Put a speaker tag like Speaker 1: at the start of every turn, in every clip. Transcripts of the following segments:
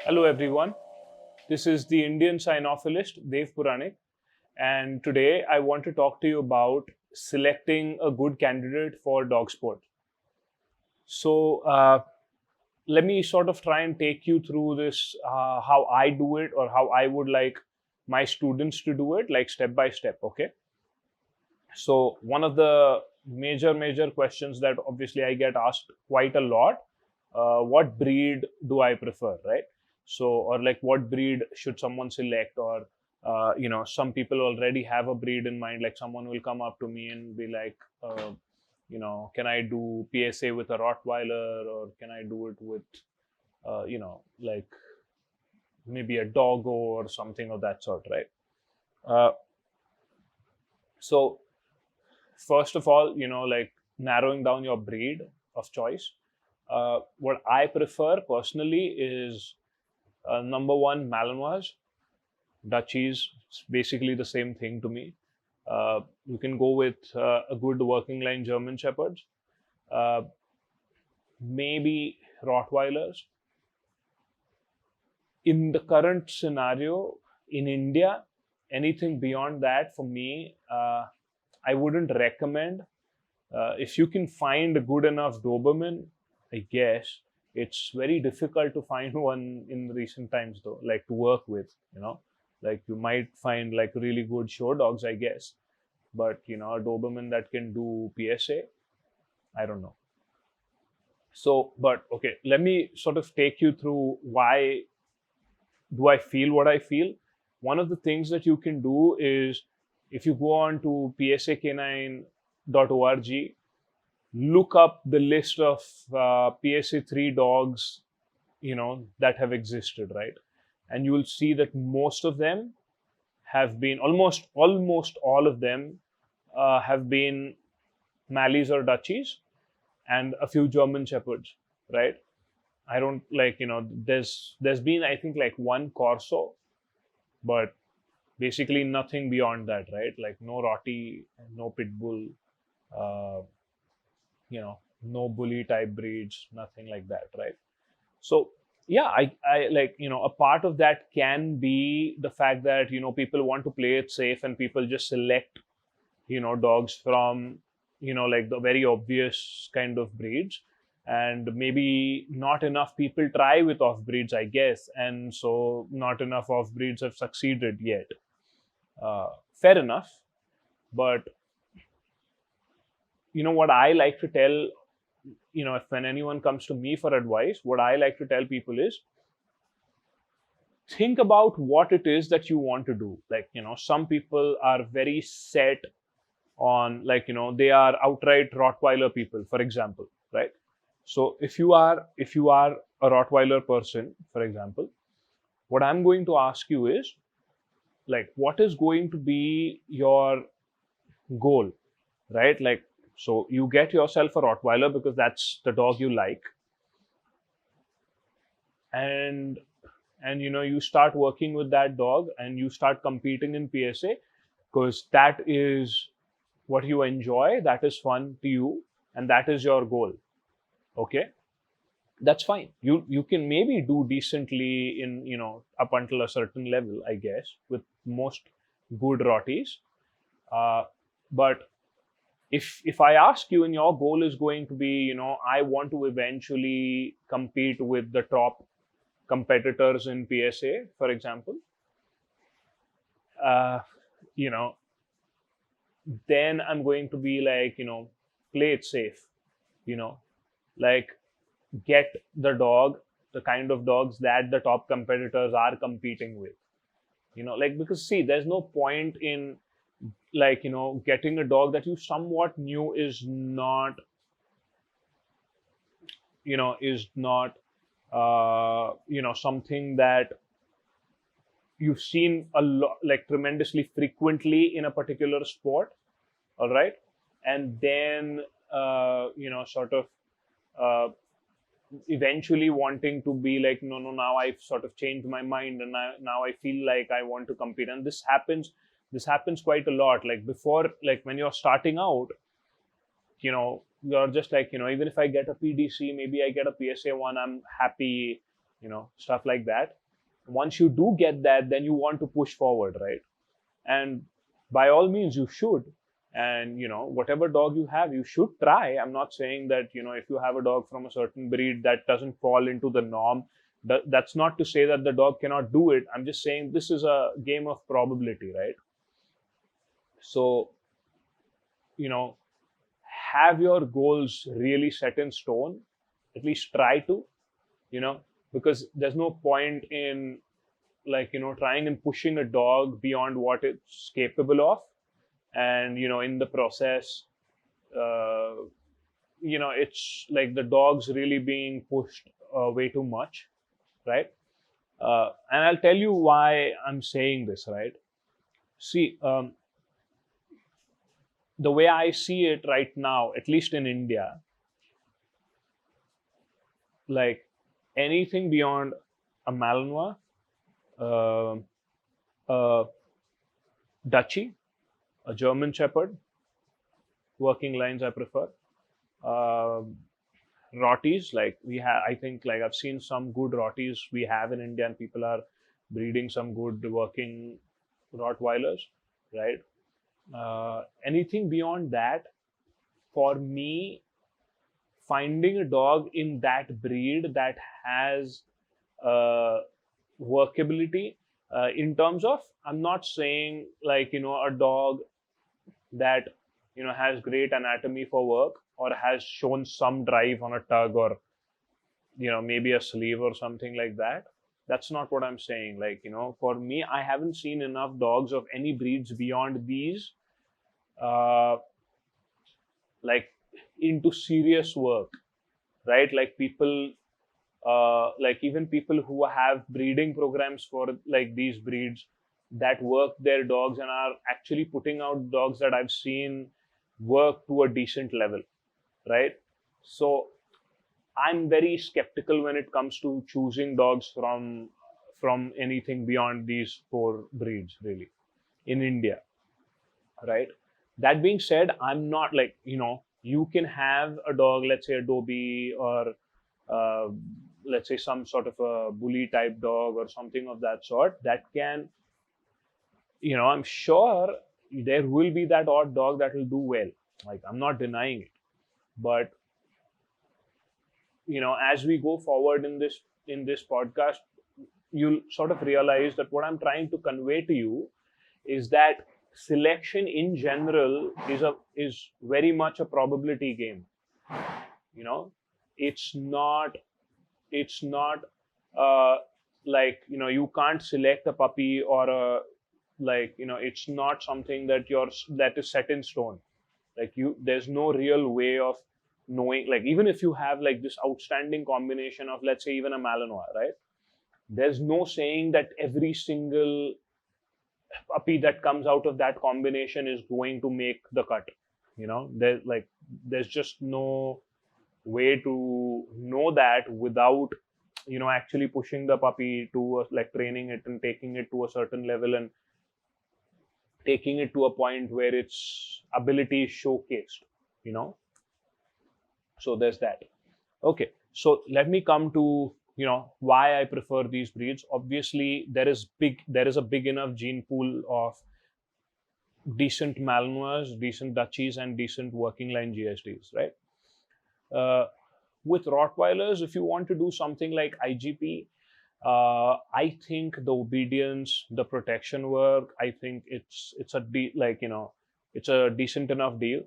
Speaker 1: Hello everyone, this is the Indian cynophilist Dev Puranik, and today I want to talk to you about selecting a good candidate for dog sport. So let me sort of try and take you through this, how I do it or how I would like my students to do it, like step by step, okay? So one of the major questions that obviously I get asked quite a lot, what breed do I prefer, right? So, or like what breed should someone select, or some people already have a breed in mind. Like someone will come up to me and be like, can I do PSA with a Rottweiler, or can I do it with, like maybe a doggo or something of that sort, right? Uh, so first of all, like narrowing down your breed of choice. What I prefer personally is number one, Malinois. Dutchies, it's basically the same thing to me. You can go with a good working line German Shepherds, uh, maybe Rottweilers. In the current scenario in India, anything beyond that for me, I wouldn't recommend. If you can find a good enough Doberman, I guess it's very difficult to find one in recent times, though, like to work with, like you might find like really good show dogs, I guess, but a Doberman that can do PSA, I don't know. So, but okay, let me sort of take you through why do I feel what I feel. One of the things that you can do is if you go on to psak9.org, look up the list of PSA3 dogs, that have existed, right? And you will see that most of them have been almost all of them have been Mallies or Dutchies, and a few German Shepherds, right? I don't like there's been I think like one Corso, but basically nothing beyond that, right? Like no Rottie, no Pitbull, uh, no bully type breeds, nothing like that, right? So yeah, I like a part of that can be the fact that people want to play it safe and people just select dogs from like the very obvious kind of breeds, and maybe not enough people try with off breeds, I guess, and so not enough off breeds have succeeded yet. Fair enough, but what I like to tell, if when anyone comes to me for advice, what I like to tell people is think about what it is that you want to do. Like some people are very set on, like they are outright Rottweiler people, for example, right? So if you are a Rottweiler person, for example, what I'm going to ask you is, like, what is going to be your goal, right? Like, so you get yourself a Rottweiler because that's the dog you like, and you start working with that dog and you start competing in PSA because that is what you enjoy, that is fun to you, and that is your goal. Okay, that's fine. You can maybe do decently in up until a certain level, I guess, with most good Rotties. Uh, but if I ask you and your goal is going to be, I want to eventually compete with the top competitors in PSA, for example, uh, you know, then I'm going to be like, play it safe, you know, like get the dog, the kind of dogs that the top competitors are competing with, like, because see, there's no point in like, getting a dog that you somewhat knew is not something that you've seen a lot, like tremendously frequently in a particular sport, all right, and then sort of uh, eventually wanting to be like, no, now I've sort of changed my mind, and now I feel like I want to compete. And this happens quite a lot. Like before, like when you're starting out, you're just like, even if I get a PDC, maybe I get a PSA one, I'm happy. stuff like that. Once you do get that, then you want to push forward, right? And by all means, you should. And whatever dog you have, you should try. I'm not saying that if you have a dog from a certain breed that doesn't fall into the norm, that's not to say that the dog cannot do it. I'm just saying this is a game of probability, right? So have your goals really set in stone. At least try to, because there's no point in trying and pushing a dog beyond what it's capable of, and in the process, it's like the dog's really being pushed way too much, right? And I'll tell you why I'm saying this, right? See, the way I see it right now, at least in India, like anything beyond a Malinois, a Dutchie, a German Shepherd, working lines I prefer. Rotties, like we have, I think, like I've seen some good Rotties we have in India, and people are breeding some good working Rottweilers, right? Anything beyond that, for me, finding a dog in that breed that has workability, in terms of, I'm not saying like a dog that has great anatomy for work, or has shown some drive on a tug, or maybe a sleeve or something like that. That's not what I'm saying. Like for me, I haven't seen enough dogs of any breeds beyond these like into serious work, right? Like people, like even people who have breeding programs for like these breeds, that work their dogs and are actually putting out dogs that I've seen work to a decent level, right? So I'm very skeptical when it comes to choosing dogs from anything beyond these four breeds, really, in India, right? That being said, I'm not like, you can have a dog, let's say a Dobie, or let's say some sort of a bully type dog or something of that sort, that can, I'm sure there will be that odd dog that will do well. Like, I'm not denying it. But, as we go forward in this podcast, you'll sort of realize that what I'm trying to convey to you is that selection in general is very much a probability game. It's not like you can't select a puppy, or a like it's not something that is set in stone. Like there's no real way of knowing. Like even if you have like this outstanding combination of, let's say, even a Malinois, right? There's no saying that every single puppy that comes out of that combination is going to make the cut. There's just no way to know that without actually pushing the puppy to like training it and taking it to a certain level, and taking it to a point where its ability is showcased. So there's that. Okay, so let me come to why I prefer these breeds. Obviously, there is a big enough gene pool of decent Malinois, decent Dutchies, and decent working line GSDs, right? With Rottweilers, if you want to do something like IGP, I think the obedience, the protection work, I think it's a decent enough deal.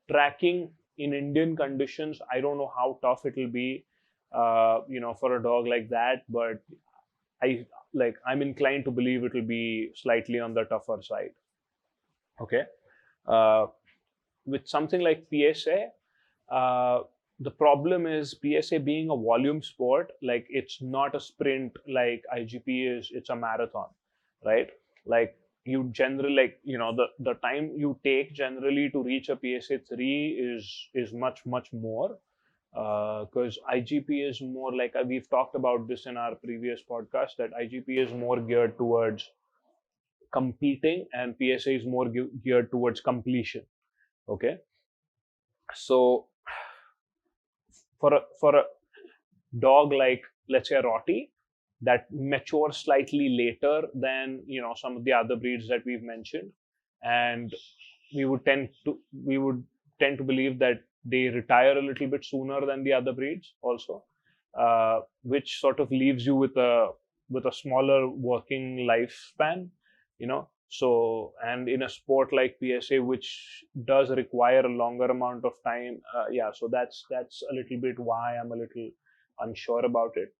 Speaker 1: Tracking in Indian conditions, I don't know how tough it will be, for a dog like that, but I'm inclined to believe it will be slightly on the tougher side. Okay, with something like PSA, the problem is PSA being a volume sport. Like it's not a sprint like IGP is. It's a marathon, right? Like you generally the time you take generally to reach a PSA 3 is much more, because IGP is more like, we've talked about this in our previous podcast, that IGP is more geared towards competing and PSA is more geared towards completion. Okay, so for a dog like let's say a Rottie, that matures slightly later than some of the other breeds that we've mentioned, and we would tend to believe that they retire a little bit sooner than the other breeds also, which sort of leaves you with a smaller working lifespan, So, and in a sport like PSA, which does require a longer amount of time, so that's a little bit why I'm a little unsure about it.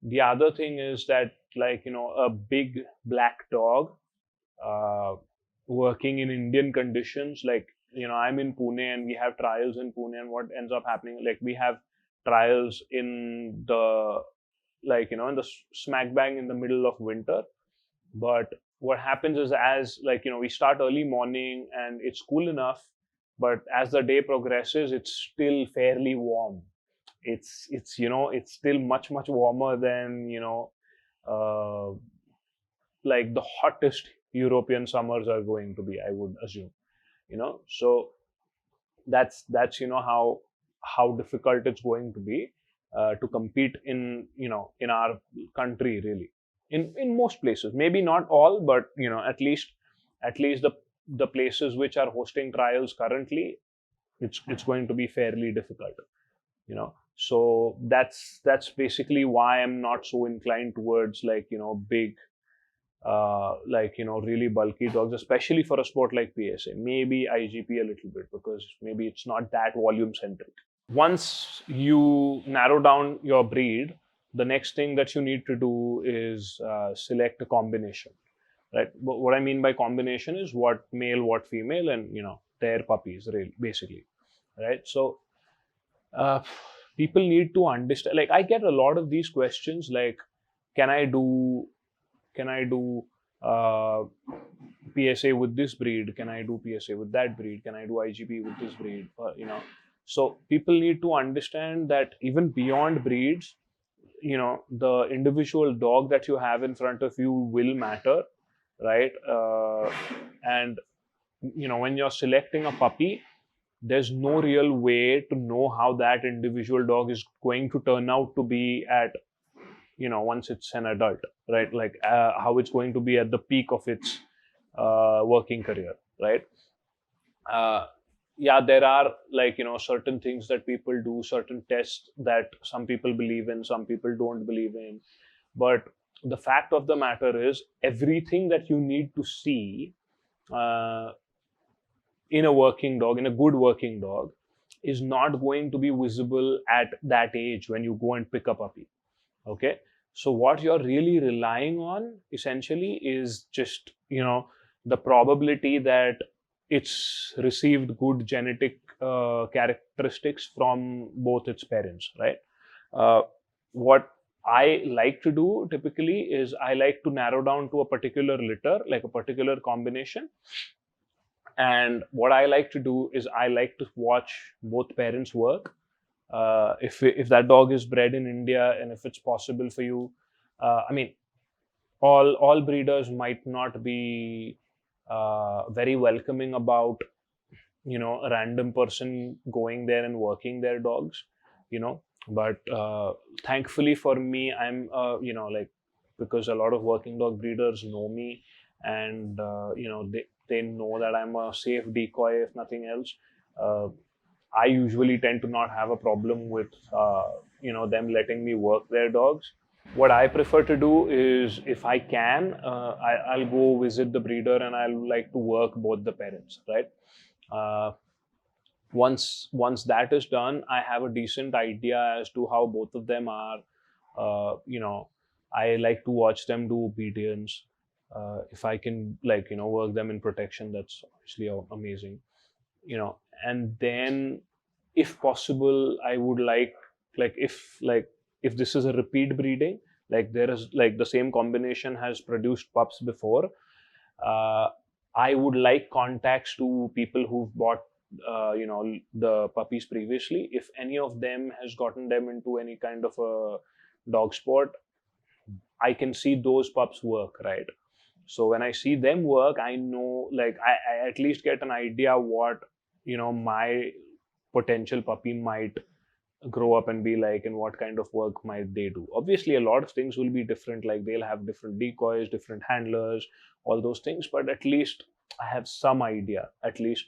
Speaker 1: The other thing is that, a big black dog working in Indian conditions, I'm in Pune and we have trials in Pune, and what ends up happening, we have trials in the in the smack bang in the middle of winter. But what happens is, as we start early morning and it's cool enough, but as the day progresses, it's still fairly warm. It's still much warmer than uh, the hottest European summers are going to be, I would assume. So that's how difficult it's going to be to compete in in our country, really, in most places. Maybe not all, but at least the places which are hosting trials currently, it's going to be fairly difficult. So that's basically why I'm not so inclined towards big really bulky dogs, especially for a sport like PSA. Maybe IGP a little bit, because maybe it's not that volume centric. Once you narrow down your breed, the next thing that you need to do is select a combination, right? What I mean by combination is what male, what female, and their puppies, really, basically, right? So people need to understand. I get a lot of these questions, can I do PSA with this breed? Can I do PSA with that breed? Can I do IGP with this breed? So people need to understand that even beyond breeds, the individual dog that you have in front of you will matter, right? And when you're selecting a puppy, there's no real way to know how that individual dog is going to turn out to be at once it's an adult, right? How it's going to be at the peak of its working career, right? There are certain things that people do, certain tests that some people believe in, some people don't believe in. But the fact of the matter is, everything that you need to see in a working dog, in a good working dog, is not going to be visible at that age when you go and pick a puppy. Okay, so what you're really relying on essentially is just the probability that it's received good genetic characteristics from both its parents, right? What I like to do typically is I like to narrow down to a particular litter, like a particular combination. And what I like to do is I like to watch both parents work. If that dog is bred in India, and if it's possible for you, all breeders might not be very welcoming about a random person going there and working their dogs, but thankfully for me, I'm because a lot of working dog breeders know me, and they know that I'm a safe decoy, if nothing else. I usually tend to not have a problem with them letting me work their dogs. What I prefer to do is, if I can, I'll go visit the breeder and I'll like to work both the parents, right? Once that is done, I have a decent idea as to how both of them are. I like to watch them do obedience. If I can work them in protection, that's obviously amazing. And then, if possible, I would like if this is a repeat breeding, there is the same combination has produced pups before, I would like contacts to people who've bought the puppies previously. If any of them has gotten them into any kind of a dog sport, I can see those pups work, right? So when I see them work, I know, I at least get an idea what my potential puppy might grow up and be like, and what kind of work might they do. Obviously, a lot of things will be different, like they'll have different decoys, different handlers, all those things, but at least I have some idea. At least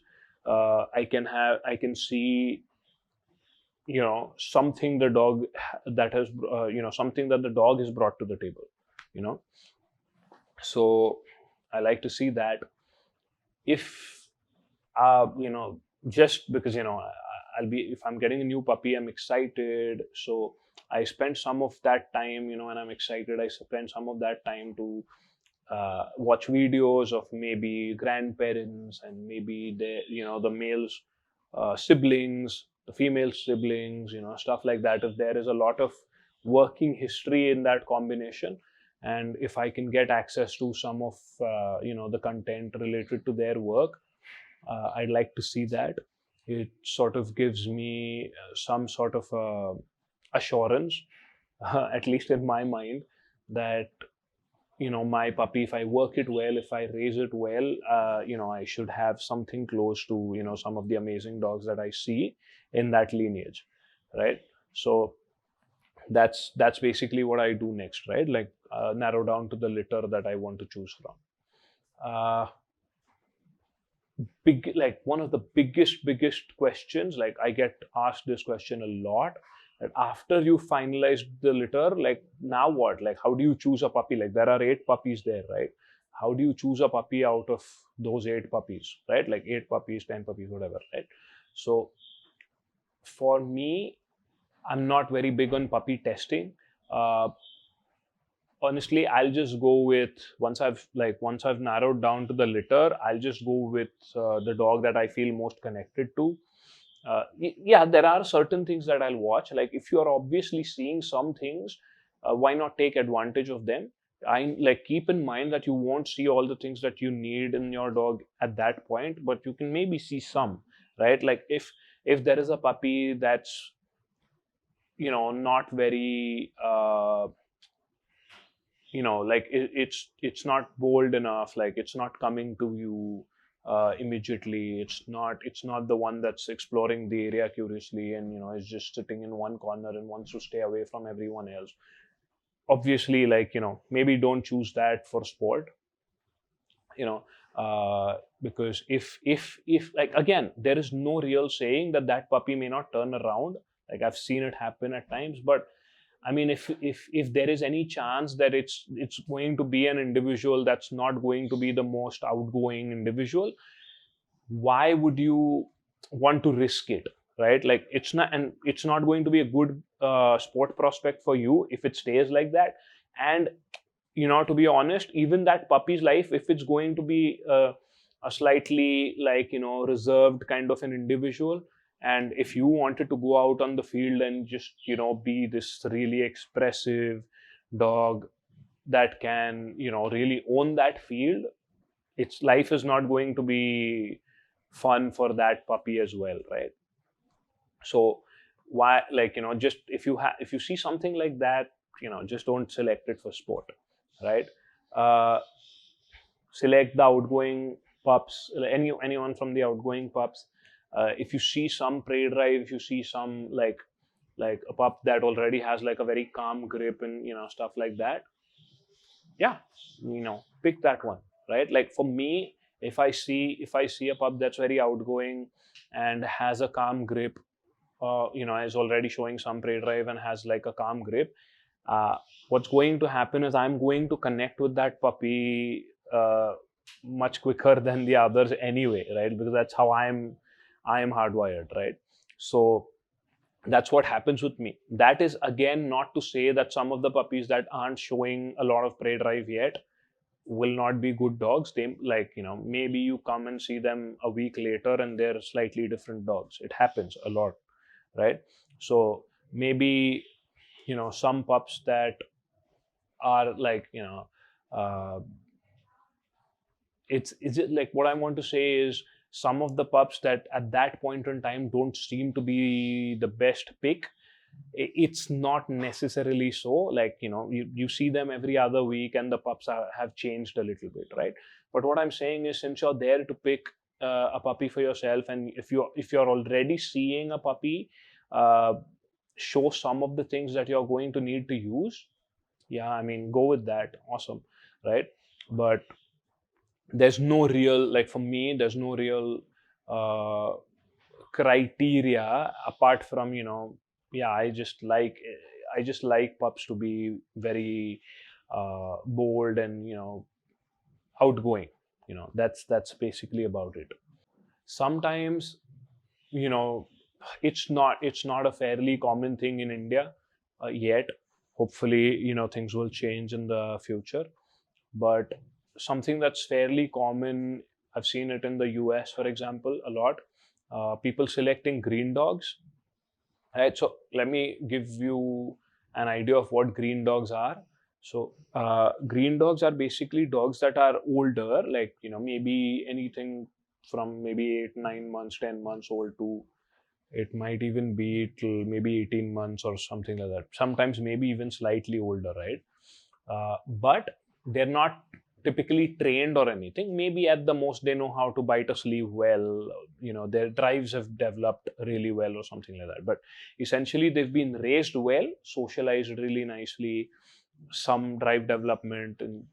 Speaker 1: I can see, something the dog that has something that the dog has brought to the table, you know so I like to see that. If just because I'll be, if I'm getting a new puppy, I'm excited, so I spend some of that time, when I'm excited, I spend some of that time to watch videos of maybe grandparents, and maybe the male's siblings, the female siblings, stuff like that. If there is a lot of working history in that combination, and if I can get access to some of the content related to their work, I'd like to see that. It sort of gives me some sort of assurance, at least in my mind, that my puppy, if I work it well, if I raise it well, I should have something close to some of the amazing dogs that I see in that lineage, right? So that's basically what I do next, right? Like narrow down to the litter that I want to choose from. uh, like one of the biggest questions, like I get asked this question a lot, that after you finalize the litter, like now what, like how do you choose a puppy? Like there are 8 puppies there, right? How do you choose a puppy out of those 8 puppies, right? Like 8 puppies, 10 puppies, whatever, right? So for me, I'm not very big on puppy testing. uh, Honestly, I'll just go with, once I've narrowed down to the litter, I'll just go with the dog that I feel most connected to. Yeah, there are certain things that I'll watch. Like if you are obviously seeing some things, why not take advantage of them? I like, keep in mind that you won't see all the things that you need in your dog at that point, but you can maybe see some, right? Like if there is a puppy that's not very like it's not bold enough, like it's not coming to you immediately, it's not the one that's exploring the area curiously, and is just sitting in one corner and wants to stay away from everyone else. Obviously, like maybe don't choose that for sport, you know because if like, again, there is no real saying that that puppy may not turn around. Like I've seen it happen at times, but I mean, if there is any chance that it's going to be an individual that's not going to be the most outgoing individual, why would you want to risk it, right? Like it's not going to be a good sport prospect for you if it stays like that. And to be honest, even that puppy's life, if it's going to be a slightly, like reserved kind of an individual, and if you wanted to go out on the field and just be this really expressive dog that can really own that field, its life is not going to be fun for that puppy as well, right? So why, like just if you see something like that, just don't select it for sport, right? uh, Select the outgoing pups, anyone from the outgoing pups. If you see some prey drive, if you see some, like a pup that already has like a very calm grip and stuff like that, yeah, pick that one, right? Like for me, if I see a pup that's very outgoing and has a calm grip, is already showing some prey drive and has like a calm grip, uh, what's going to happen is I'm going to connect with that puppy much quicker than the others anyway, right? Because that's how I am hardwired, right? So that's what happens with me. That is again not to say that some of the puppies that aren't showing a lot of prey drive yet will not be good dogs. They, like maybe you come and see them a week later and they're slightly different dogs. It happens a lot, right? So maybe some pups that are like uh, it's it like, what I want to say is, some of the pups that at that point in time don't seem to be the best pick, it's not necessarily so. Like you see them every other week and the pups have changed a little bit, right? But what I'm saying is, since you're there to pick a puppy for yourself, and if you're already seeing a puppy uh, show some of the things that you're going to need to use, yeah, I mean, go with that. Awesome, right? But there's no real, like for me, there's no real uh, criteria apart from, yeah, I just like pups to be very bold and, outgoing. That's basically about it. Sometimes, you know it's not a fairly common thing in India yet. Hopefully, things will change in the future. But something that's fairly common, I've seen it in the US, for example, a lot. People selecting green dogs. Right, so let me give you an idea of what green dogs are. So green dogs are basically dogs that are older, like, maybe anything from maybe 8, 9 months, 10 months old, to it might even be till maybe 18 months or something like that. Sometimes maybe even slightly older, right? But they're not typically trained or anything. Maybe at the most they know how to bite a sleeve well, their drives have developed really well or something like that. But essentially they've been raised well, socialized really nicely, some drive development, and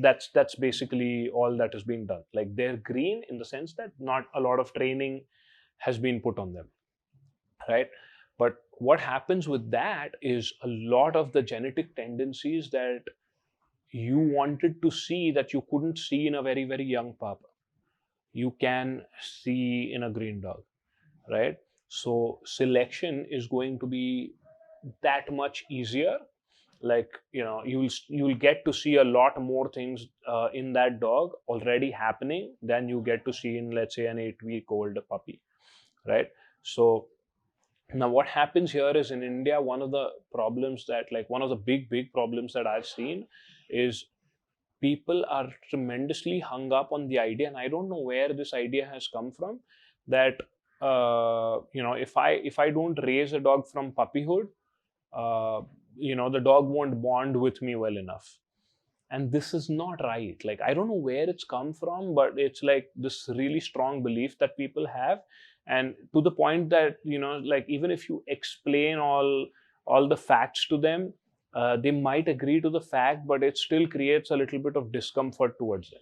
Speaker 1: that's basically all that has been done. Like, they're green in the sense that not a lot of training has been put on them, right? But what happens with that is a lot of the genetic tendencies that you wanted to see, that you couldn't see in a very, very young pup, you can see in a green dog, right? So selection is going to be that much easier. Like, you'll get to see a lot more things in that dog already happening than you get to see in, let's say, an 8-week old puppy, right? So now what happens here is, in India, one of the problems that, like, one of the big problems that I've seen is people are tremendously hung up on the idea, and I don't know where this idea has come from, that if I don't raise a dog from puppyhood, uh, the dog won't bond with me well enough. And this is not right. Like, I don't know where it's come from, but it's like this really strong belief that people have. And to the point that, like, even if you explain all the facts to them, they might agree to the fact, but it still creates a little bit of discomfort towards them,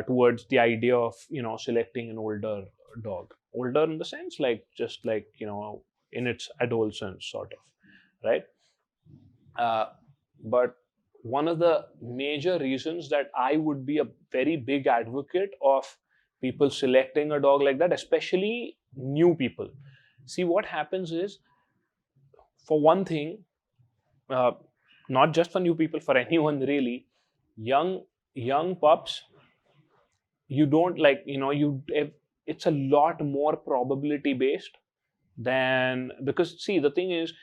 Speaker 1: towards the idea of, selecting an older dog. Older in the sense, like, just like, in its adolescence, sort of, right? But one of the major reasons that I would be a very big advocate of people selecting a dog like that, especially new people. See, what happens is, for one thing, uh, not just for new people, for anyone really, young pups, you don't, like, it's a lot more probability based than, because, see, the thing is,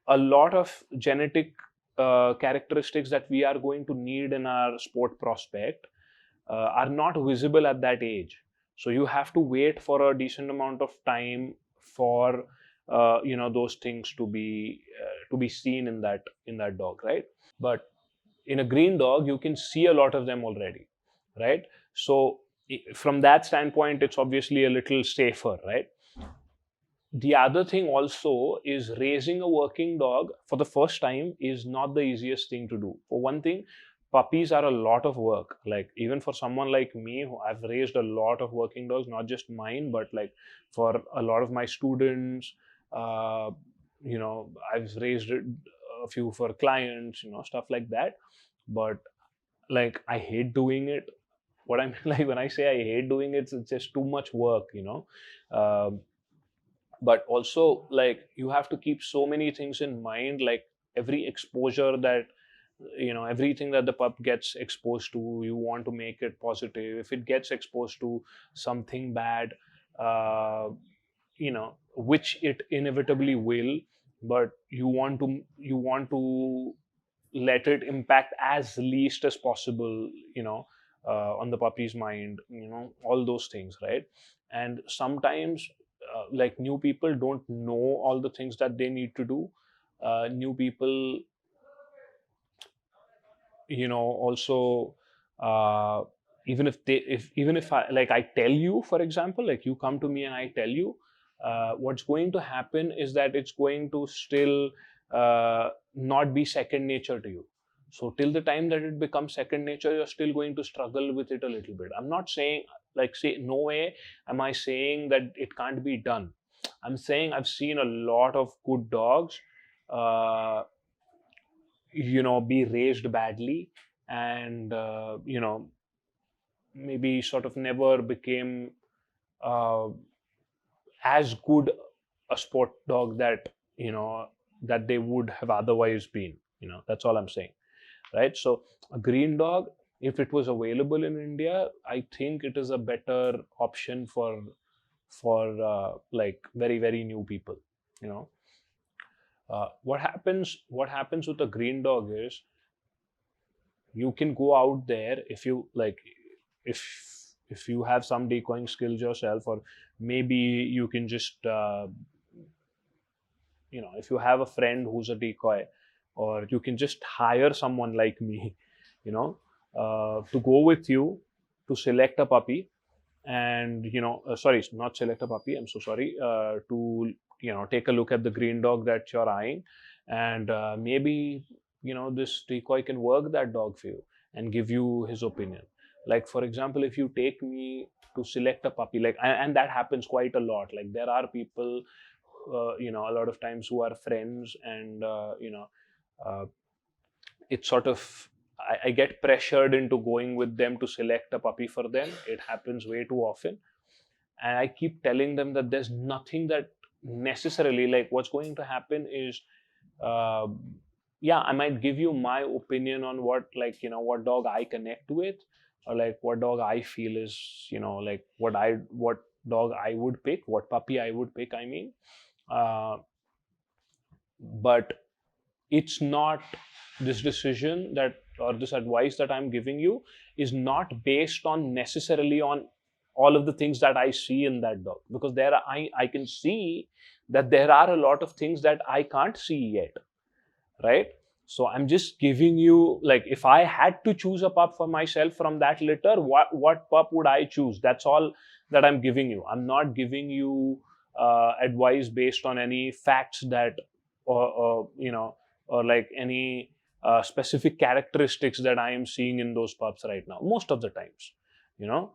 Speaker 1: a lot of genetic characteristics that we are going to need in our sport prospect are not visible at that age. So you have to wait for a decent amount of time for those things to be seen in that dog, right? But in a green dog, you can see a lot of them already, right? So from that standpoint, it's obviously a little safer, right? The other thing also is, raising a working dog for the first time is not the easiest thing to do. For one thing, puppies are a lot of work. Like, even for someone like me, who I've raised a lot of working dogs, not just mine, but like for a lot of my students, uh, I've raised a few for clients, stuff like that. But, like, I hate doing it. What I'm like, when I say I hate doing it, it's just too much work. Um, but also, like, you have to keep so many things in mind, like every exposure that, everything that the pup gets exposed to, you want to make it positive. If it gets exposed to something bad, which it inevitably will, but you want to let it impact as least as possible, on the puppy's mind, all those things, right? And sometimes, like, new people don't know all the things that they need to do. New people, also, even if I, like, I tell you, for example, like, you come to me and I tell you, what's going to happen is that it's going to still not be second nature to you. So till the time that it becomes second nature, you're still going to struggle with it a little bit. I'm not saying, like, say, no way am I saying that it can't be done. I'm saying I've seen a lot of good dogs, uh, be raised badly, and maybe sort of never became uh, as good a sport dog that they would have otherwise been. That's all I'm saying, right? So a green dog, if it was available in India, I think it is a better option for like very, very new people. you know what happens with a green dog is, you can go out there, if you like, if if you have some decoying skills yourself, or maybe you can just if you have a friend who's a decoy, or you can just hire someone like me, you know to go with you to select a puppy. And sorry, not select a puppy, I'm so sorry, to take a look at the green dog that you're eyeing. And maybe this decoy can work that dog for you and give you his opinion. Like, for example, if you take me to select a puppy, like, and that happens quite a lot. Like, there are people a lot of times, who are friends, and uh, it's sort of, I get pressured into going with them to select a puppy for them. It happens way too often. And I keep telling them that there's nothing that necessarily, like, what's going to happen is, uh, yeah, I might give you my opinion on what dog I connect with, or like what dog I feel is, like what dog I would pick, what puppy I would pick, I mean. Uh, but it's not, this decision that, or this advice that I'm giving you, is not based on necessarily on all of the things that I see in that dog, because I can see that there are a lot of things that I can't see yet, right? So I'm just giving you, like, if I had to choose a pup for myself from that litter, what pup would I choose? That's all that I'm giving you. I'm not giving you advice based on any facts that, or like any specific characteristics that I am seeing in those pups right now. Most of the times, you know,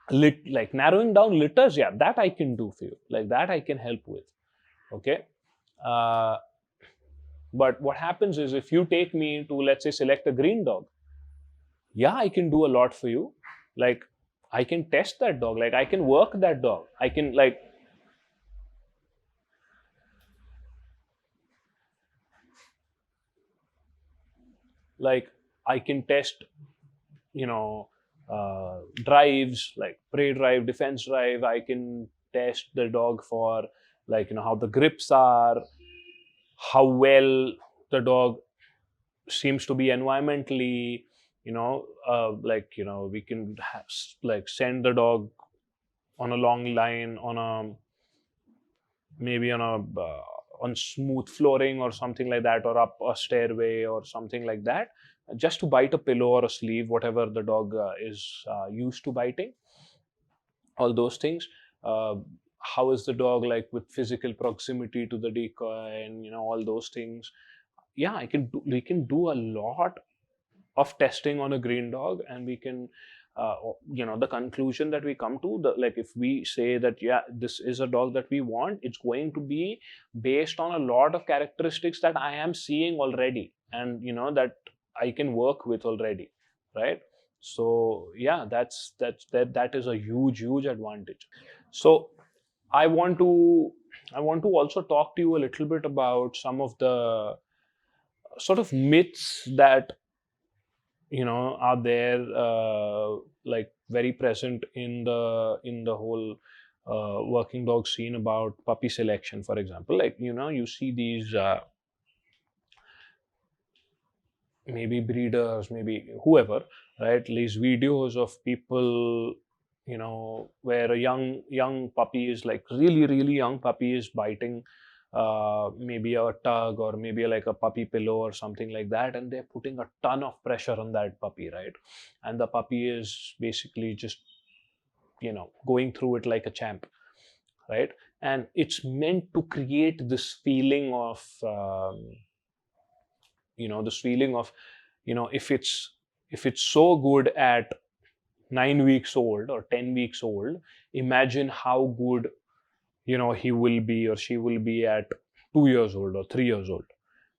Speaker 1: like narrowing down litters, yeah, that I can do for you. Like, that I can help with. Okay. Uh, but what happens is, if you take me to, let's say, select a green dog, yeah, I can do a lot for you. Like, I can test that dog. Like, I can work that dog. I can, like I can test, you know, drives, like prey drive, defense drive. I can test the dog for, like, how the grips are, how well the dog seems to be environmentally, we can like send the dog on a long line, on a maybe on smooth flooring or something like that, or up a stairway or something like that, just to bite a pillow or a sleeve, whatever the dog is used to biting. All those things. uh, how is the dog like with physical proximity to the decoy, and all those things. Yeah, we can do a lot of testing on a green dog, and we can the conclusion that we come to, like, if we say that, yeah, this is a dog that we want, it's going to be based on a lot of characteristics that I am seeing already, and that I can work with already, right? So yeah, that is a huge advantage. So i want to I want to also talk to you a little bit about some of the sort of myths that are there, like, very present in the whole working dog scene about puppy selection. For example, like, you see these maybe breeders, maybe whoever, right? These videos of people, where a young puppy is, like, really young puppy is biting maybe a tug, or maybe like a puppy pillow or something like that, and they're putting a ton of pressure on that puppy, right? And the puppy is basically just going through it like a champ. right? And it's meant to create this feeling of this feeling of, if it's so good at 9 weeks old or 10 weeks old, imagine how good he will be or she will be at 2 years old or 3 years old.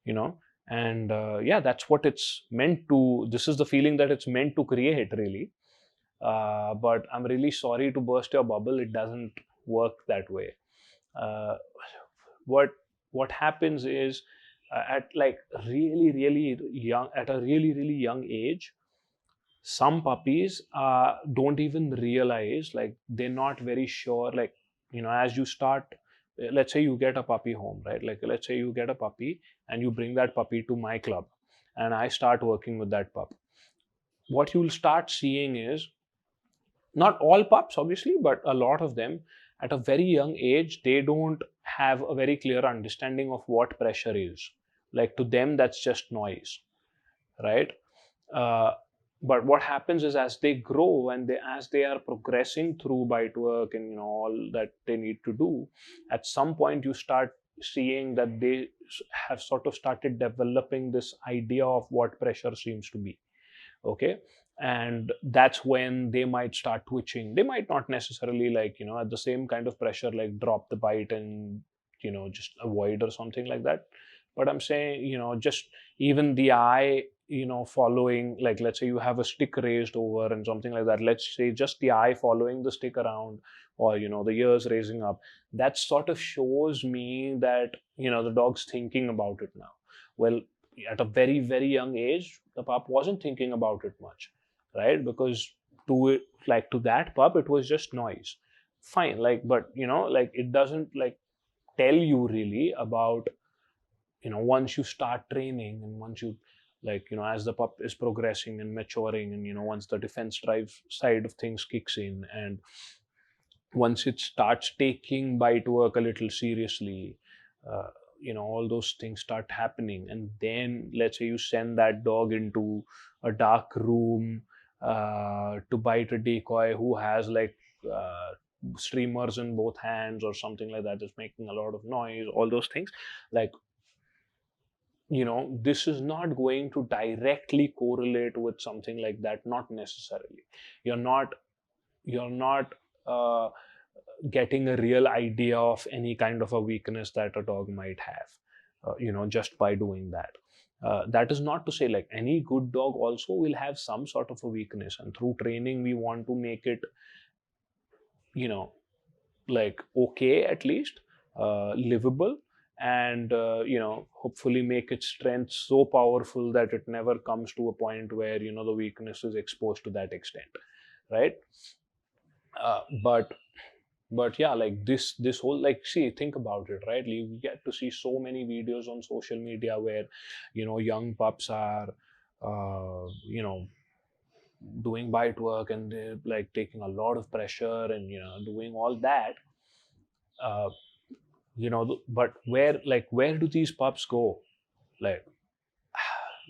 Speaker 1: you know and yeah, that's what it's meant to, this is the feeling that it's meant to create, really. But I'm really sorry to burst your bubble, it doesn't work that way. uh, what what happens is, at like really really young at a really really young age, some puppies don't even realize, like they're not very sure, like as you start, let's say you get a puppy home, right? Like let's say you get a puppy and you bring that puppy to my club, and I start working with that pup. What you'll start seeing is, not all pups obviously, but a lot of them, at a very young age, they don't have a very clear understanding of what pressure is. Like, to them that's just noise, right? uh, but what happens is, as they grow and as they are progressing through bite work and all that they need to do, at some point you start seeing that they have sort of started developing this idea of what pressure seems to be. Okay. And that's when they might start twitching. They might not necessarily, like at the same kind of pressure, like drop the bite and just avoid or something like that. But I'm saying, just even the eye, following, like let's say you have a stick raised over and something like that, let's say just the eye following the stick around, or the ears raising up, that sort of shows me that the dog's thinking about it now. Well, at a very very young age, the pup wasn't thinking about it much, right? Because to it, like to that pup, it was just noise. Fine, like, but like, it doesn't like tell you really about, once you start training, and once you, like as the pup is progressing and maturing, and once the defense drive side of things kicks in, and once it starts taking bite work a little seriously, uh, all those things start happening. And then let's say you send that dog into a dark room to bite a decoy who has like streamers in both hands or something like that, is making a lot of noise, all those things. Like, this is not going to directly correlate with something like that, not necessarily. You're not uh, getting a real idea of any kind of a weakness that a dog might have, just by doing that. That is not to say, like, any good dog also will have some sort of a weakness, and through training we want to make it, you know like, okay, at least livable, and hopefully make its strength so powerful that it never comes to a point where the weakness is exposed to that extent, right? But yeah, like, this whole, like, see, think about it, right? You get to see so many videos on social media where young pups are doing bite work, and they're like taking a lot of pressure and doing all that. uh, but where do these pups go? Like,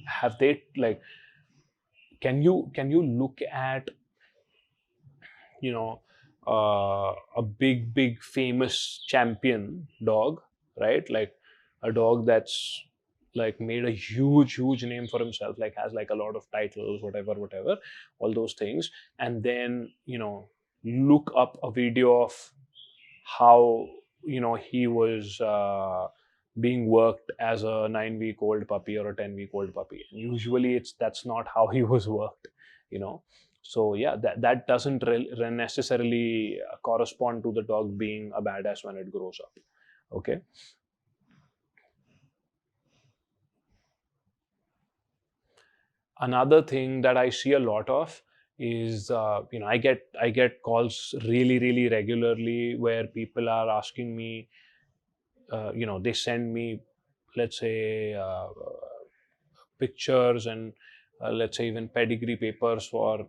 Speaker 1: have they, like, can you look at you know a big famous champion dog, right? Like, a dog that's like made a huge name for himself, like has like a lot of titles, whatever, all those things, and then look up a video of how he was being worked as a 9-week old puppy or a 10-week old puppy. And usually that's not how he was worked, you know so yeah, that doesn't necessarily correspond to the dog being a badass when it grows up. Okay. Another thing that I see a lot of is, I get calls really really regularly where people are asking me, they send me, let's say, pictures, and let's say even pedigree papers for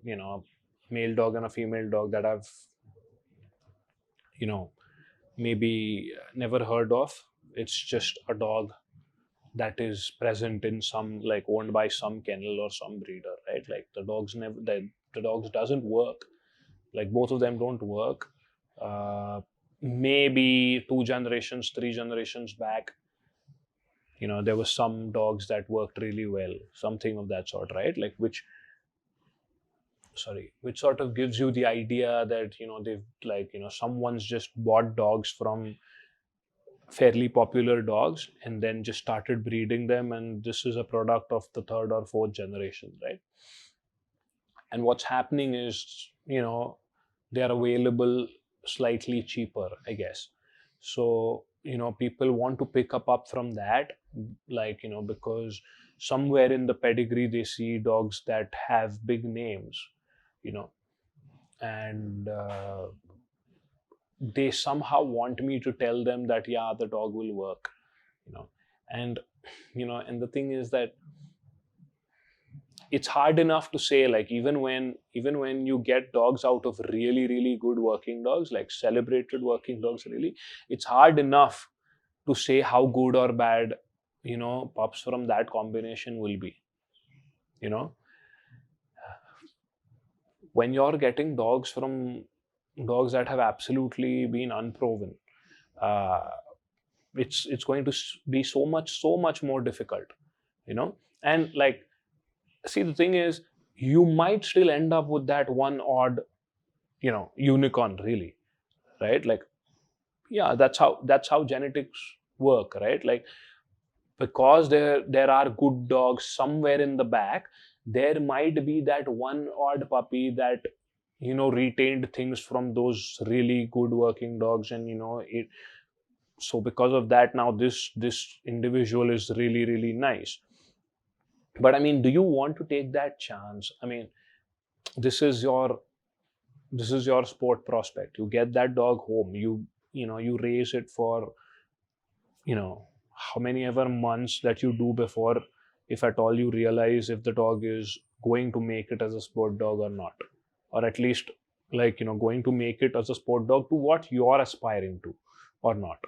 Speaker 1: male dog and a female dog that I've you know maybe never heard of. It's just a dog that is present in some, like, owned by some kennel or some breeder, right? Like, the dogs doesn't work, like both of them don't work. uh, maybe 2 generations, 3 generations back, there were some dogs that worked really well, something of that sort, right? Like which sort of gives you the idea that, they've, like, someone's just bought dogs from fairly popular dogs and then just started breeding them, and this is a product of the third or fourth generation, right? And what's happening is, they are available slightly cheaper, I guess. So, people want to pick up from that, like, because somewhere in the pedigree they see dogs that have big names, and they somehow want me to tell them that, yeah, the dog will work, and and the thing is that it's hard enough to say, like, even when you get dogs out of really, really good working dogs, like celebrated working dogs, really, it's hard enough to say how good or bad, pups from that combination will be. When you're getting dogs from dogs that have absolutely been unproven, uh, it's going to be so much more difficult, and, like, see, the thing is, you might still end up with that one odd, unicorn, really, right? Like, yeah, that's how genetics work, right? Like, because there are good dogs somewhere in the back, there might be that one odd puppy that, retained things from those really good working dogs, and, it so because of that, now this individual is really, really nice. But I mean, do you want to take that chance? I mean, this is your sport prospect. You get that dog home, you raise it for, how many ever months that you do before, if at all, you realize if the dog is going to make it as a sport dog or not, or at least, like, going to make it as a sport dog to what you're aspiring to or not.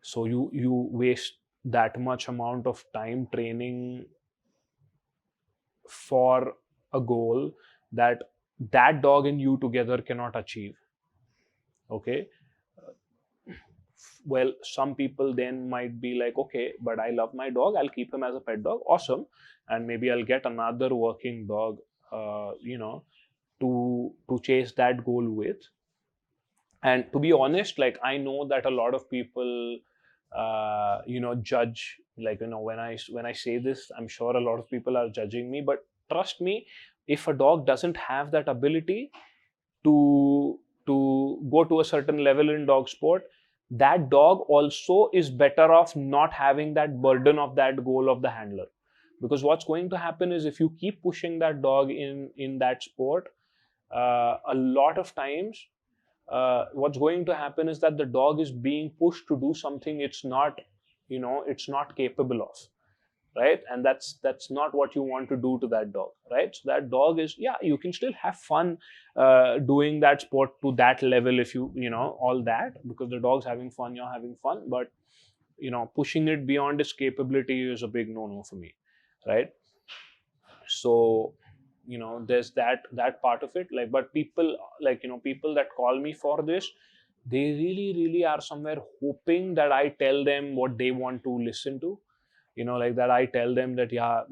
Speaker 1: So you waste that much amount of time training for a goal that dog and you together cannot achieve. Okay. Well, some people then might be like, okay, but I love my dog, I'll keep him as a pet dog. Awesome. And maybe I'll get another working dog, to chase that goal with. And to be honest, like, I know that a lot of people, judge, like, when I say this, I'm sure a lot of people are judging me, but trust me, if a dog doesn't have that ability to go to a certain level in dog sport, that dog also is better off not having that burden of that goal of the handler. Because what's going to happen is, if you keep pushing that dog in that sport, a lot of times, what's going to happen is that the dog is being pushed to do something it's not capable of, right? And that's not what you want to do to that dog, right? So that dog is, yeah, you can still have fun doing that sport to that level, if all that, because the dog's having fun, you're having fun, but pushing it beyond its capability is a big no for me, right? So there's that part of it, like, but people, like, people that call me for this, they really, really are somewhere hoping that I tell them what they want to listen to, like, that I tell them that, yeah,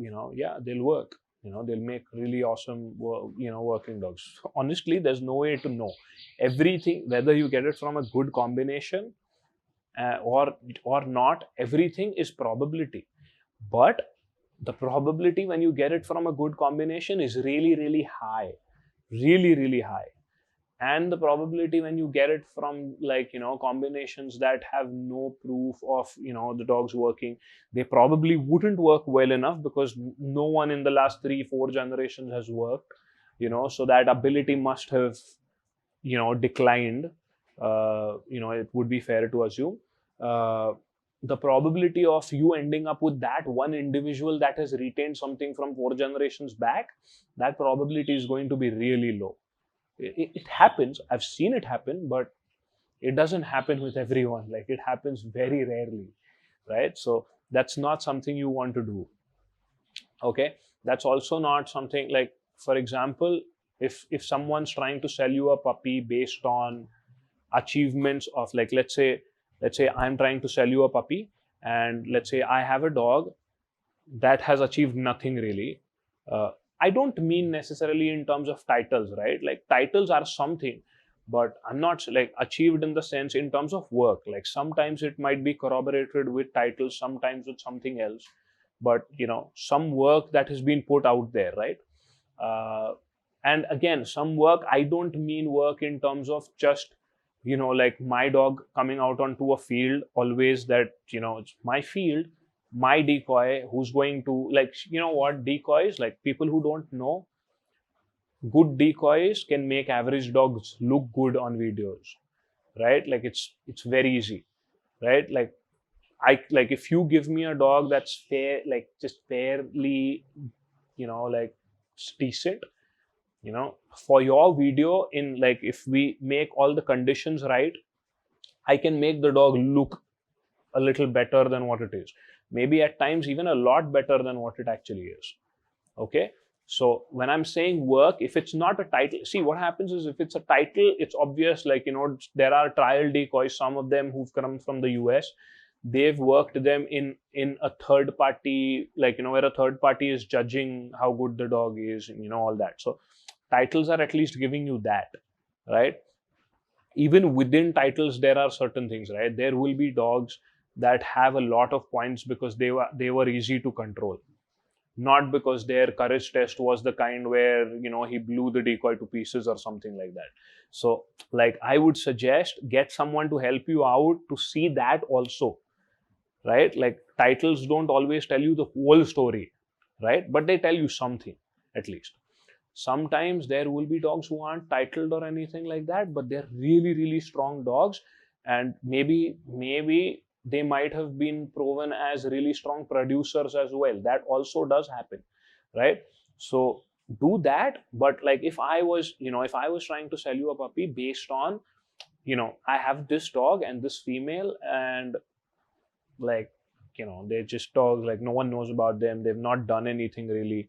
Speaker 1: they'll work, they'll make really awesome working dogs. Honestly, there's no way to know everything, whether you get it from a good combination, or not. Everything is probability. But the probability when you get it from a good combination is really, really high, really, really high. And the probability when you get it from, like, combinations that have no proof of the dogs working, they probably wouldn't work well enough, because no one in the last 3-4 generations has worked, so that ability must have declined, it would be fair to assume. The probability of you ending up with that one individual that has retained something from 4 generations back, that probability is going to be really low. It happens, I've seen it happen, but it doesn't happen with everyone. Like, it happens very rarely, right? So that's not something you want to do. Okay. That's also not something, like, for example, if someone's trying to sell you a puppy based on achievements of, like, let's say I'm trying to sell you a puppy, and let's say I have a dog that has achieved nothing really. uh, I don't mean necessarily in terms of titles, right? Like, titles are something, but I'm not like achieved in the sense in terms of work. Like, sometimes it might be corroborated with titles, sometimes with something else, but some work that has been put out there, right? uh, and again, some work, I don't mean work in terms of just like my dog coming out onto a field always, that it's my field, my decoy, who's going to, like, what decoys, like, people who don't know, good decoys can make average dogs look good on videos, right? Like, it's very easy, right? Like, like, if you give me a dog that's fair, like, just fairly, like, decent, for your video, in, like, if we make all the conditions right, I can make the dog look a little better than what it is, maybe at times even a lot better than what it actually is. Okay, so when I'm saying work, if it's not a title, see, what happens is, if it's a title, it's obvious, like, there are trial decoys, some of them who've come from the US, they've worked them in a third party, like, where a third party is judging how good the dog is, and all that. So titles are at least giving you that, right? Even within titles, there are certain things, right? There will be dogs that have a lot of points because they were easy to control, not because their courage test was the kind where he blew the decoy to pieces or something like that. So, like, I would suggest, get someone to help you out to see that also, right? Like, titles don't always tell you the whole story, right? But they tell you something, at least. Sometimes there will be dogs who aren't titled or anything like that, but they're really, really strong dogs, and maybe they might have been proven as really strong producers as well. That also does happen, right? So do that. But, like, if I was trying to sell you a puppy based on, I have this dog and this female, and, like, they're just dogs, like, no one knows about them, they've not done anything really,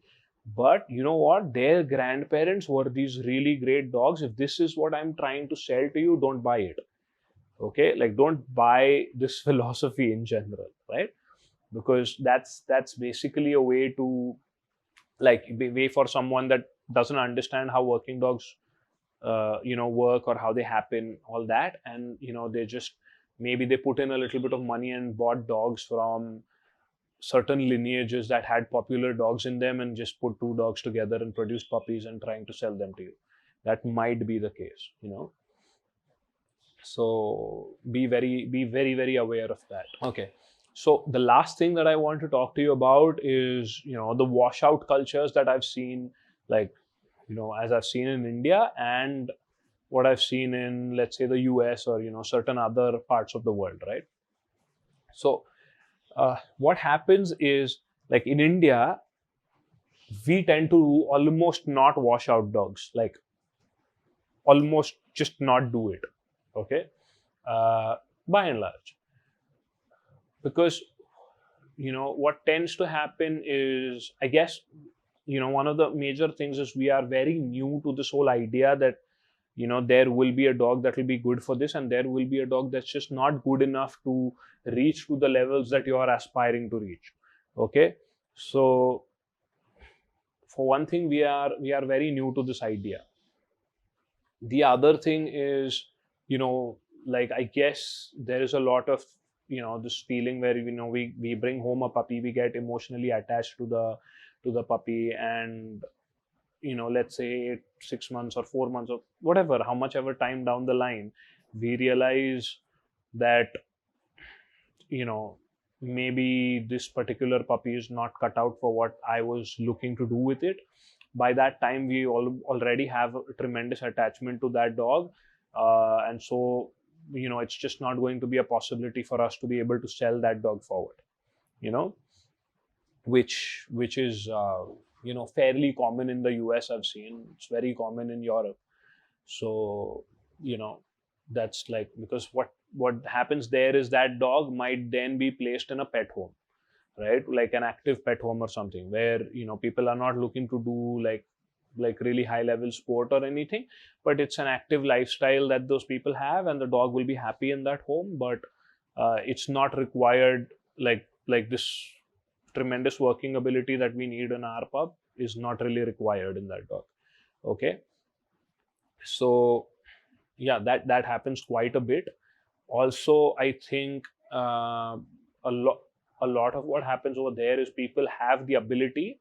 Speaker 1: but you know what, their grandparents were these really great dogs. If this is what I'm trying to sell to you, don't buy it. Okay, like, don't buy this philosophy in general, right? Because that's basically a way to, like, way for someone that doesn't understand how working dogs work, or how they happen, all that, and they just, maybe they put in a little bit of money and bought dogs from certain lineages that had popular dogs in them, and just put two dogs together and produced puppies and trying to sell them to you. That might be the case. So be very, very aware of that. Okay, so the last thing that I want to talk to you about is the washout cultures that I've seen, like, as I've seen in India, and what I've seen in, let's say, the US, or certain other parts of the world, right? So what happens is, like, in India, we tend to almost not wash out dogs, like, almost just not do it. Okay, by and large, because what tends to happen is, I guess, one of the major things is, we are very new to this whole idea that there will be a dog that will be good for this, and there will be a dog that's just not good enough to reach to the levels that you are aspiring to reach. Okay, so for one thing, we are very new to this idea. The other thing is, like, I guess there is a lot of this feeling where we bring home a puppy, we get emotionally attached to the puppy, and let's say 6 months or 4 months or whatever, how much ever time down the line, we realize that maybe this particular puppy is not cut out for what I was looking to do with it. By that time, we already have a tremendous attachment to that dog, and so it's just not going to be a possibility for us to be able to sell that dog forward, which is fairly common in the US. I've seen it's very common in Europe. So that's, like, because what happens there is that dog might then be placed in a pet home, right? Like an active pet home or something, where people are not looking to do, like, like really high level sport or anything, but it's an active lifestyle that those people have, and the dog will be happy in that home. But it's not required, like this tremendous working ability that we need in our pup is not really required in that dog. Okay, so yeah, that happens quite a bit. Also, I think a lot a lot of what happens over there is people have the ability,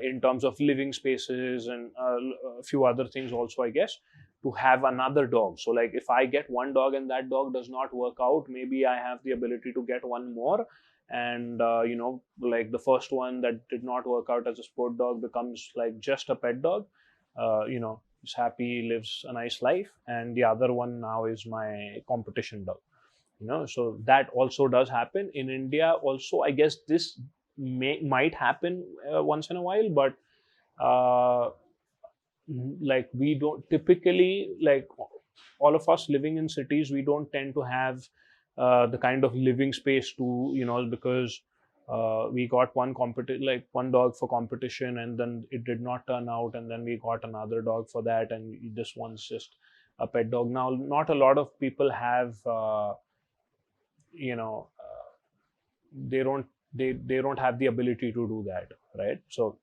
Speaker 1: in terms of living spaces and a few other things also, I guess, to have another dog. So like if I get one dog and that dog does not work out, maybe I have the ability to get one more, and like the first one that did not work out as a sport dog becomes like just a pet dog. He's happy, lives a nice life, and the other one now is my competition dog. So that also does happen in India also. I guess this might happen once in a while, but uh, like we don't typically, like all of us living in cities, we don't tend to have the kind of living space to, because we got like one dog for competition, and then it did not turn out, and then we got another dog for that, and this one's just a pet dog. Now, not a lot of people have you know they don't have the ability to do that, right? So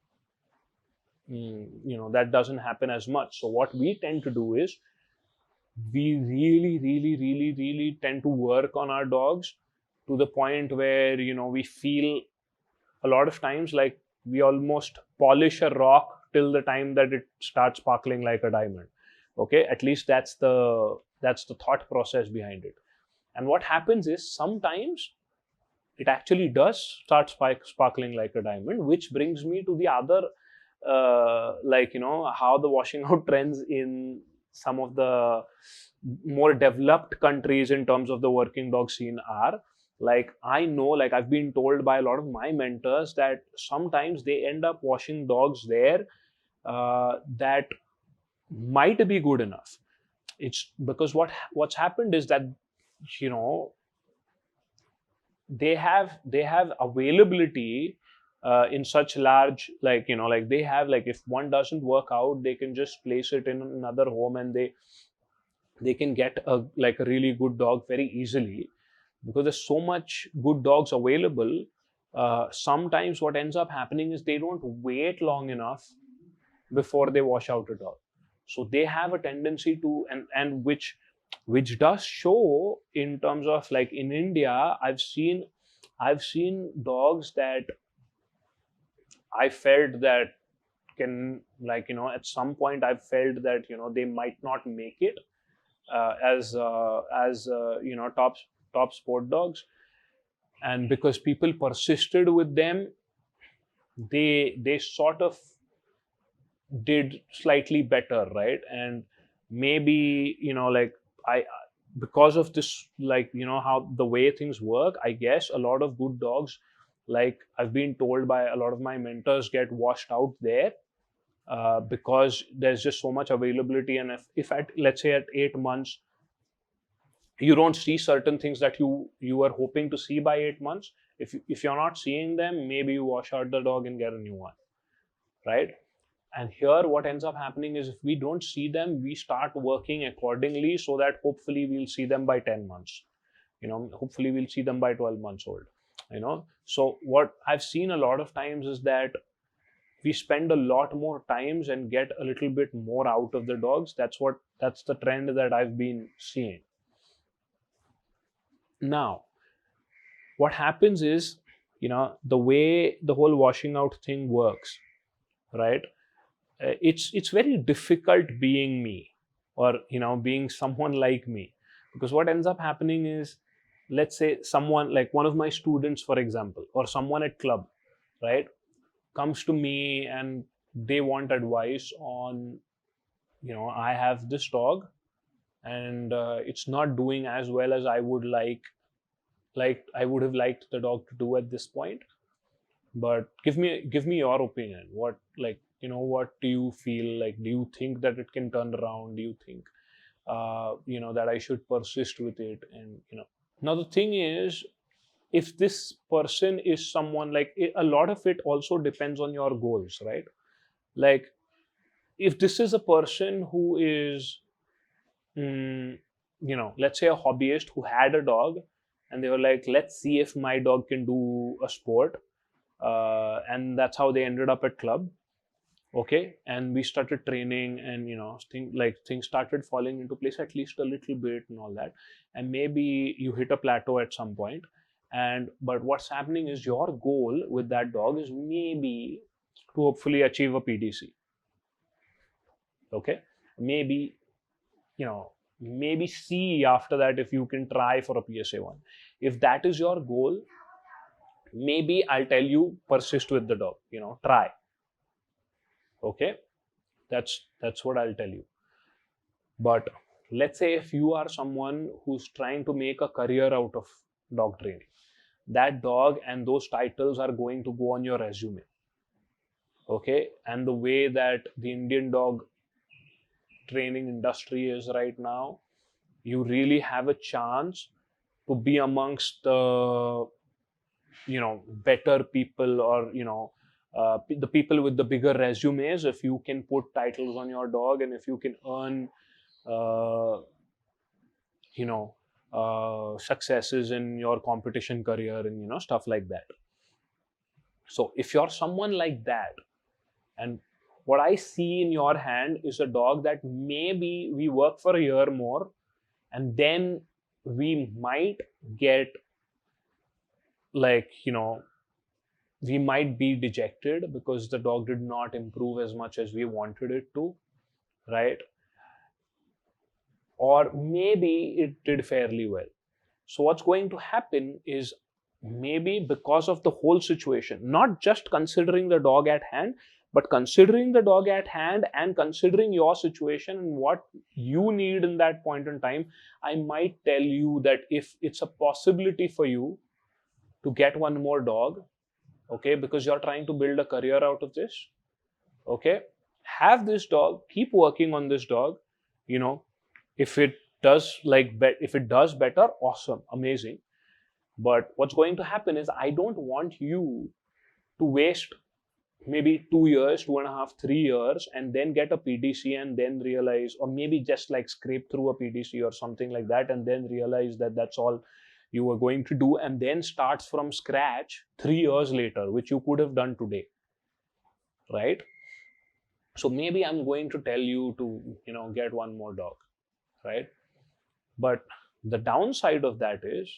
Speaker 1: that doesn't happen as much. So what we tend to do is we really really really really tend to work on our dogs to the point where we feel a lot of times like we almost polish a rock till the time that it starts sparkling like a diamond. Okay, at least that's the thought process behind it. And what happens is sometimes it actually does start sparkling like a diamond, which brings me to the other, how the washing out trends in some of the more developed countries in terms of the working dog scene are. Like, I know, like I've been told by a lot of my mentors that sometimes they end up washing dogs there that might be good enough. It's because what's happened is that you know they have availability in such large, like they have, like if one doesn't work out, they can just place it in another home, and they can get a really good dog very easily, because there's so much good dogs available. Sometimes what ends up happening is they don't wait long enough before they wash out a dog. So they have a tendency to, and which does show in terms of, like in India, I've seen dogs that I felt that can, at some point I felt that they might not make it as top sport dogs, and because people persisted with them, they sort of did slightly better, right? And maybe like I because of this, like how the way things work, I guess a lot of good dogs, like I've been told by a lot of my mentors, get washed out there because there's just so much availability. And if at, let's say, at 8 months you don't see certain things that you were hoping to see by 8 months, if you're not seeing them, maybe you wash out the dog and get a new one, right? And here what ends up happening is, if we don't see them, we start working accordingly so that hopefully we'll see them by 10 months, hopefully we'll see them by 12 months old. So what I've seen a lot of times is that we spend a lot more times and get a little bit more out of the dogs. That's the trend that I've been seeing. Now, what happens is, the way the whole washing out thing works, right? It's very difficult being me, or being someone like me, because what ends up happening is, let's say someone like one of my students, for example, or someone at club, right, comes to me and they want advice on, I have this dog, and it's not doing as well as I would like I would have liked the dog to do at this point. But give me your opinion. What, like, what do you feel? Like, do you think that it can turn around? Do you think that I should persist with it? And now the thing is, if this person is someone, like, a lot of it also depends on your goals, right? Like, if this is a person who is, let's say a hobbyist who had a dog, and they were like, let's see if my dog can do a sport, and that's how they ended up at club. Okay, and we started training, and things started falling into place at least a little bit and all that, and maybe you hit a plateau at some point. And but what's happening is your goal with that dog is maybe to hopefully achieve a PDC. Okay, maybe, maybe see after that if you can try for a PSA1. If that is your goal, maybe I'll tell you, persist with the dog, try. Okay, that's what I'll tell you. But let's say if you are someone who's trying to make a career out of dog training, that dog and those titles are going to go on your resume. Okay, and the way that the Indian dog training industry is right now, you really have a chance to be amongst the better people, or the people with the bigger resumes, if you can put titles on your dog, and if you can earn successes in your competition career, and stuff like that. So if you're someone like that, and what I see in your hand is a dog that maybe we work for a year more, and then we might get, we might be dejected because the dog did not improve as much as we wanted it to, right? Or maybe it did fairly well. So what's going to happen is, maybe because of the whole situation, not just considering the dog at hand, but considering the dog at hand and considering your situation and what you need in that point in time, I might tell you that if it's a possibility for you to get one more dog, okay, because you're trying to build a career out of this, okay, have this dog, keep working on this dog. If it does if it does better, awesome, amazing. But what's going to happen is, I don't want you to waste maybe 2 years, 2.5, 3 years, and then get a PDC and then realize, or maybe just scrape through a PDC or something like that, and then realize that that's all you were going to do, and then starts from scratch 3 years later, which you could have done today, right? So maybe I'm going to tell you to, get one more dog, right? But the downside of that is,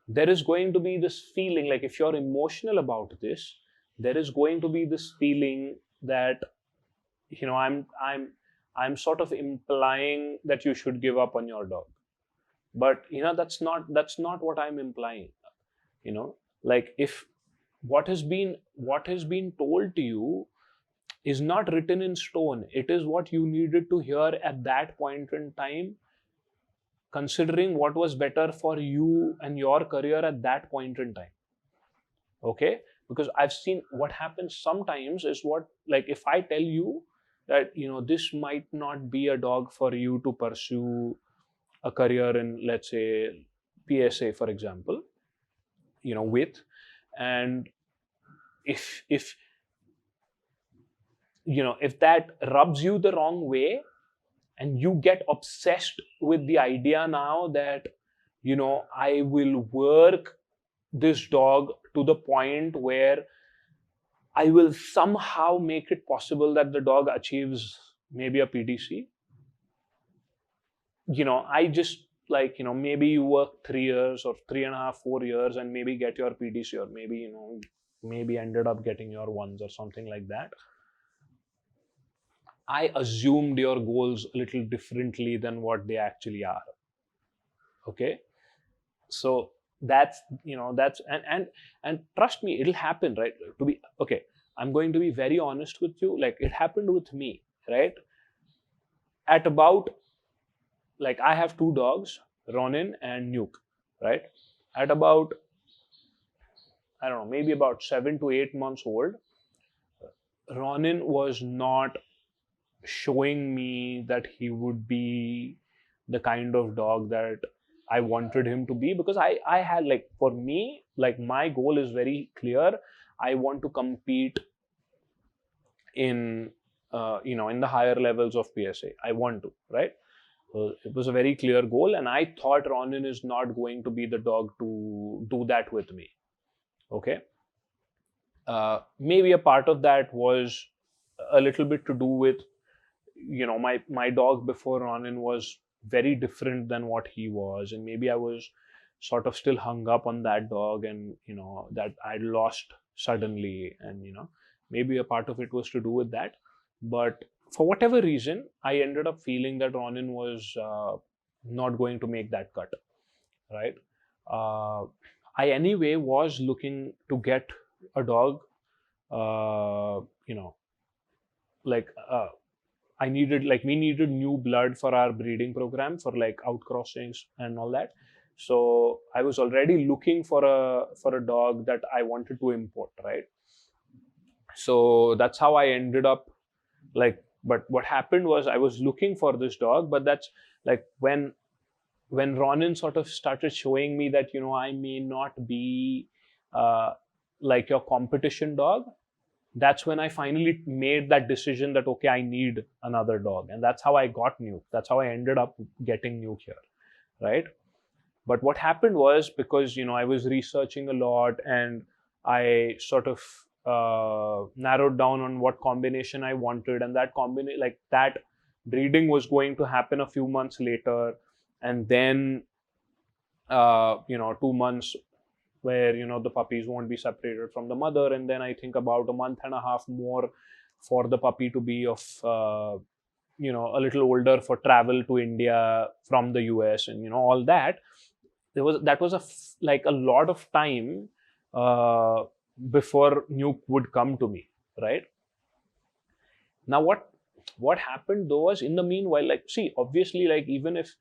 Speaker 1: there is going to be this feeling, if you're emotional about this, there is going to be this feeling that, I'm sort of implying that you should give up on your dog. But that's not what I'm implying. If what has been told to you is not written in stone, it is what you needed to hear at that point in time, considering what was better for you and your career at that point in time. Okay, because I've seen what happens sometimes is, if I tell you that this might not be a dog for you to pursue a career in, let's say, PSA, for example, with, and if that rubs you the wrong way, and you get obsessed with the idea now that I will work this dog to the point where I will somehow make it possible that the dog achieves maybe a PDC. I just maybe you work 3 years or 3.5, 4 years and maybe get your PDC, or maybe, maybe ended up getting your ones or something like that. I assumed your goals a little differently than what they actually are. Okay. So that's and trust me, it'll happen, right? I'm going to be very honest with you. It happened with me, right? At about, I have 2 dogs, Ronin and Nuke, right? At about, I don't know, maybe about 7 to 8 months old, Ronin was not showing me that he would be the kind of dog that I wanted him to be, because I had, for me, my goal is very clear. I want to compete in in the higher levels of PSA. I want to, right? So it was a very clear goal, and I thought Ronin is not going to be the dog to do that with me. Okay. Maybe a part of that was a little bit to do with, my dog before Ronin was very different than what he was, and maybe I was sort of still hung up on that dog, and that I lost suddenly, and maybe a part of it was to do with that. But for whatever reason, I ended up feeling that Ronin was not going to make that cut, right? I anyway was looking to get a dog, uh, you know like we needed new blood for our breeding program, for like outcrossings and all that. So I was already looking for a dog that I wanted to import, right? So that's how I ended up, but what happened was I was looking for this dog, but that's like when Ronin sort of started showing me that I may not be like your competition dog. That's when I finally made that decision that okay, I need another dog, and that's how I got Nuke. That's how I ended up getting Nuke here, right? But what happened was, because I was researching a lot, and I sort of narrowed down on what combination I wanted, and that that breeding was going to happen a few months later, and then 2 months where the puppies won't be separated from the mother, and then I think about a month and a half more for the puppy to be of a little older for travel to India from the US, and all that. That was a lot of time before Nuke would come to me, right? Now what happened though was, in the meanwhile, see, obviously, even if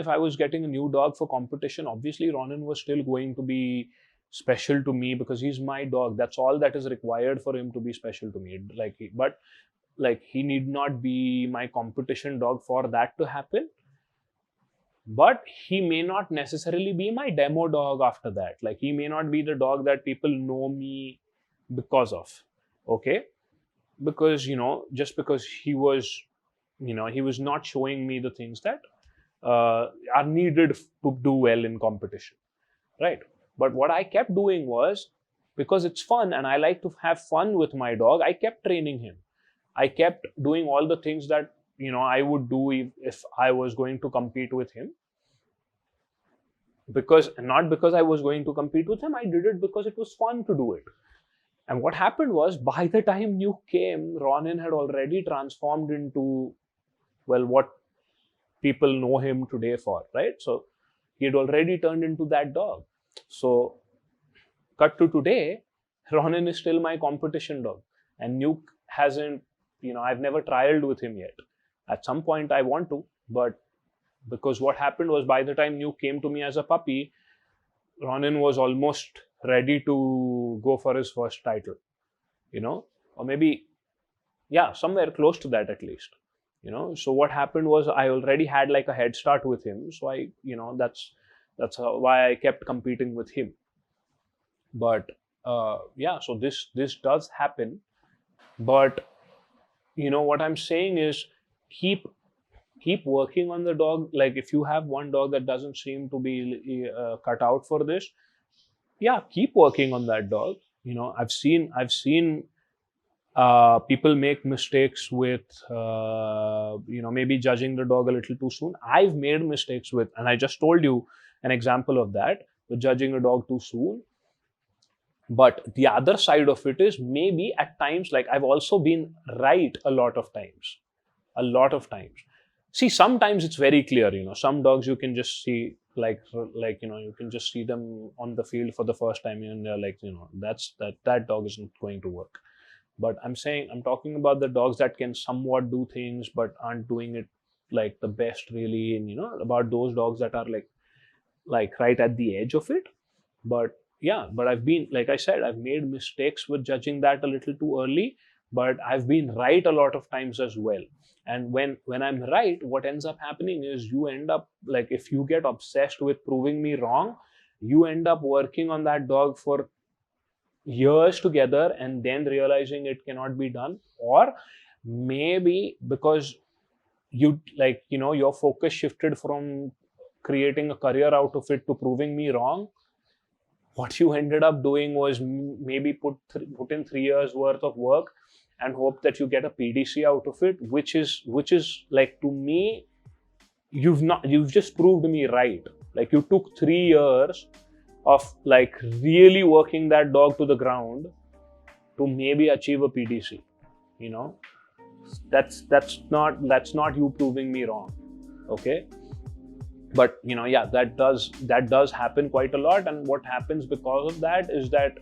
Speaker 1: I was getting a new dog for competition, obviously Ronin was still going to be special to me because he's my dog. That's all that is required for him to be special to me. But he need not be my competition dog for that to happen. But he may not necessarily be my demo dog after that. He may not be the dog that people know me because of. Okay? Because, just because he was not showing me the things that are needed to do well in competition, right? But what I kept doing was, because it's fun and I like to have fun with my dog, I kept training him. I kept doing all the things that I would do if I was going to compete with him. Not because I was going to compete with him, I did it because it was fun to do it. And what happened was, by the time Nuke came, Ronin had already transformed into, well, what people know him today for, right? So he had already turned into that dog. So cut to today, Ronin is still my competition dog. And Nuke hasn't, I've never trialed with him yet. At some point I want to, but because what happened was, by the time Nuke came to me as a puppy, Ronin was almost ready to go for his first title, or maybe, yeah, somewhere close to that at least, So what happened was, I already had a head start with him. So that's why I kept competing with him. But so this does happen. But what I'm saying is, keep working on the dog. If you have one dog that doesn't seem to be cut out for this, yeah, keep working on that dog. I've seen people make mistakes with maybe judging the dog a little too soon. I've made mistakes with, and I just told you an example of that, with judging a dog too soon. But the other side of it is, maybe at times, I've also been right a lot of times. See, sometimes it's very clear, some dogs you can just see, you can just see them on the field for the first time, and they're that dog isn't going to work. But I'm talking about the dogs that can somewhat do things but aren't doing it the best really, and about those dogs that are right at the edge of it. But I've been, like I said, I've made mistakes with judging that a little too early, but I've been right a lot of times as well. And when I'm right, what ends up happening is, you end up, if you get obsessed with proving me wrong, you end up working on that dog for years together and then realizing it cannot be done, or maybe because your focus shifted from creating a career out of it to proving me wrong. What you ended up doing was maybe put in 3 years worth of work and hope that you get a PDC out of it, which is like, to me, you've just proved me right. Like, you took 3 years of like really working that dog to the ground to maybe achieve a PDC. That's not you proving me wrong. Okay. But that does happen quite a lot. And what happens because of that is that,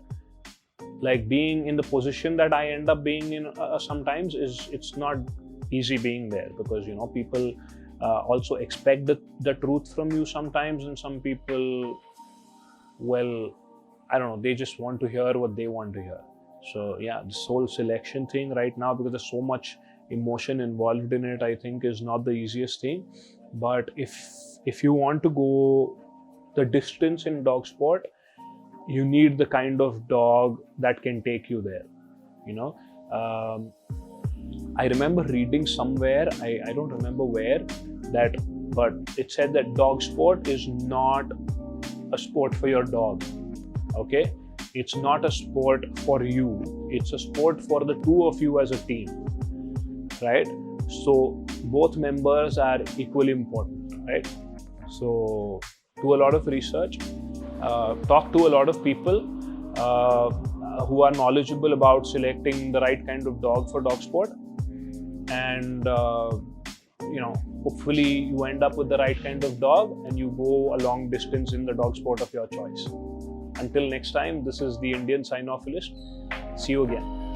Speaker 1: like, being in the position that I end up being in sometimes, it's not easy being there, because people also expect the truth from you sometimes, and some people, well, I don't know, they just want to hear what they want to hear. So yeah, this whole selection thing right now, because there's so much emotion involved in it, I think is not the easiest thing. But if you want to go the distance in dog sport, you need the kind of dog that can take you there. I remember reading somewhere, I don't remember where, but it said that dog sport is not a sport for your dog. Okay, it's not a sport for you. It's a sport for the two of you as a team, right? So both members are equally important, right? So do a lot of research, talk to a lot of people who are knowledgeable about selecting the right kind of dog for dog sport, and hopefully you end up with the right kind of dog and you go a long distance in the dog sport of your choice. Until next time, this is the Indian Cynophilist. See you again.